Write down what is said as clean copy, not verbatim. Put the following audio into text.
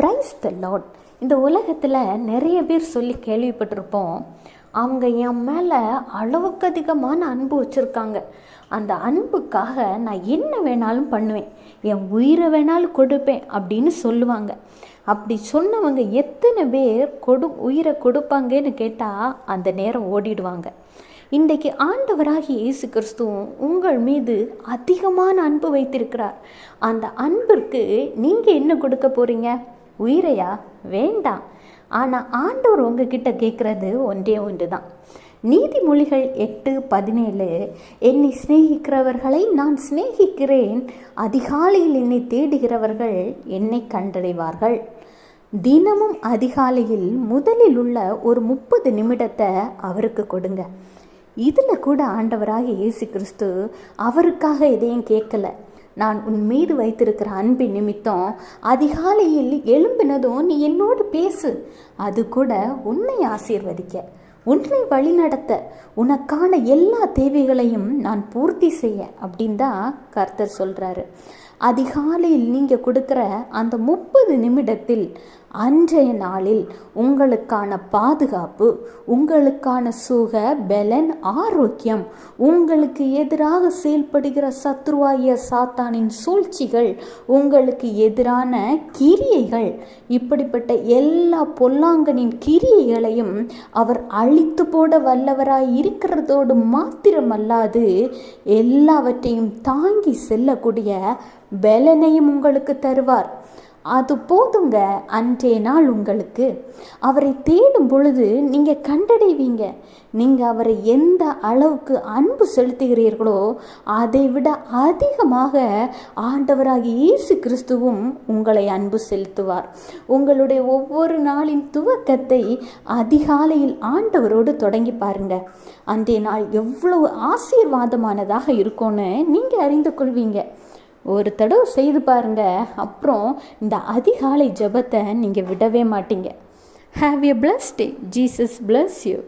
Praise the Lord. இந்த உலகத்தில் நிறைய பேர் சொல்லி கேள்விப்பட்டிருப்போம், அவங்க என் மேலே அளவுக்கு அதிகமான அன்பு வச்சுருக்காங்க, அந்த அன்புக்காக நான் என்ன வேணாலும் பண்ணுவேன், என் உயிரை வேணாலும் கொடுப்பேன் அப்படின்னு சொல்லுவாங்க. அப்படி சொன்னவங்க எத்தனை பேர் உயிரை கொடுப்பாங்கன்னு கேட்டால் அந்த நேரம் ஓடிடுவாங்க. இன்றைக்கு ஆண்டவராகிய இயேசு கிறிஸ்துவும் உங்கள் மீது அதிகமான அன்பு வைத்திருக்கிறார். அந்த அன்பிற்கு நீங்கள் என்ன கொடுக்க போகிறீங்க? உயிரையா? வேண்டாம். ஆனால் ஆண்டவர் உங்ககிட்ட கேட்குறது ஒன்றே ஒன்று தான். நீதிமொழிகள் 8:17, என்னை சிநேகிக்கிறவர்களை நான் சிநேகிக்கிறேன், அதிகாலையில் என்னை தேடுகிறவர்கள் என்னை கண்டடைவார்கள். தினமும் அதிகாலையில் முதலில் உள்ள ஒரு 30 நிமிடத்தை அவருக்கு கொடுங்க. இதில் கூட ஆண்டவராக இயேசு கிறிஸ்து அவருக்காக எதையும் கேட்கல. நான் உன் மீது வைத்திருக்கிற அன்பின் நிமித்தம் அதிகாலையில் எழும்பினதும் நீ என்னோடு பேசு, அது கூட உன்னை ஆசீர்வதிக்க, உன்னை வழிநடத்த, உனக்கான எல்லா தேவைகளையும் நான் பூர்த்தி செய்ய அப்படின்னு தான் கர்த்தர் சொல்கிறாரு. அதிகாலையில் நீங்கள் கொடுக்குற அந்த 30 நிமிடத்தில் அன்றைய நாளில் உங்களுக்கான பாதுகாப்பு, உங்களுக்கான சுக பலன், ஆரோக்கியம், உங்களுக்கு எதிராக செயல்படுகிற சத்ருவாகிய சாத்தானின் சூழ்ச்சிகள், உங்களுக்கு எதிரான கிரியைகள், இப்படிப்பட்ட எல்லா பொல்லாங்கனின் கிரியைகளையும் அவர் அழித்து போட வல்லவராய் இருக்கிறதோடு மாத்திரமல்லாது எல்லாவற்றையும் தாங்கி செல்லக்கூடிய பலனையும் உங்களுக்கு தருவார். அது போதுங்க. அன்றைய நாள் உங்களுக்கு அவரை தேடும் பொழுது நீங்கள் கண்டடைவீங்க. நீங்கள் அவரை எந்த அளவுக்கு அன்பு செலுத்துகிறீர்களோ அதை விட அதிகமாக ஆண்டவராகிய இயேசு கிறிஸ்துவும் உங்களை அன்பு செலுத்துவார். உங்களுடைய ஒவ்வொரு நாளின் துவக்கத்தை அதிகாலையில் ஆண்டவரோடு தொடங்கி பாருங்க. அன்றைய நாள் எவ்வளவு ஆசீர்வாதமானதாக இருக்கும்னு நீங்கள் அறிந்து கொள்வீங்க. ஒரு தடவை செய்து பாருங்க, அப்புறம் இந்த அதிகாலை ஜெபத்தை நீங்கள் விடவே மாட்டீங்க. Have a blessed day. Jesus bless you.